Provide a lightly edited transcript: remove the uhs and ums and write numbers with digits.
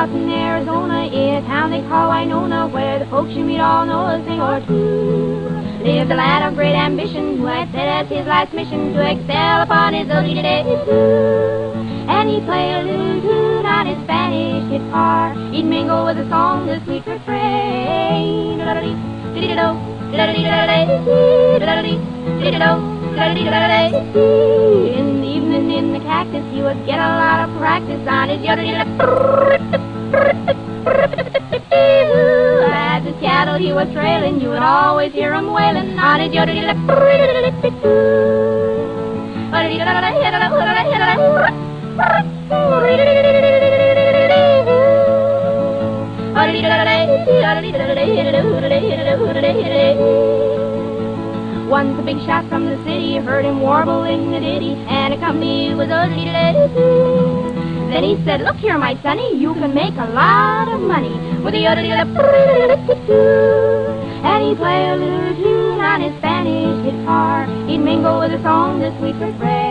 out in Arizona, in a town they call Winona, where the folks you meet all know a thing or two. Lived a lad of great ambition, who had set as his life's mission to excel upon his little day too. And he'd play a little tune on his Spanish guitar. He'd mingle with the song the sweet refrain. In the evening in the cactus, he would get a lot of practice on his as his cattle he was trailing, you would always hear him wailing on his Once a big shot from the city heard him warbling the ditty, and a company was Then he said, look here, my sonny, you can make a lot of money with the and he'd play a little tune on his Spanish guitar. He'd mingle with the song the sweet refrain.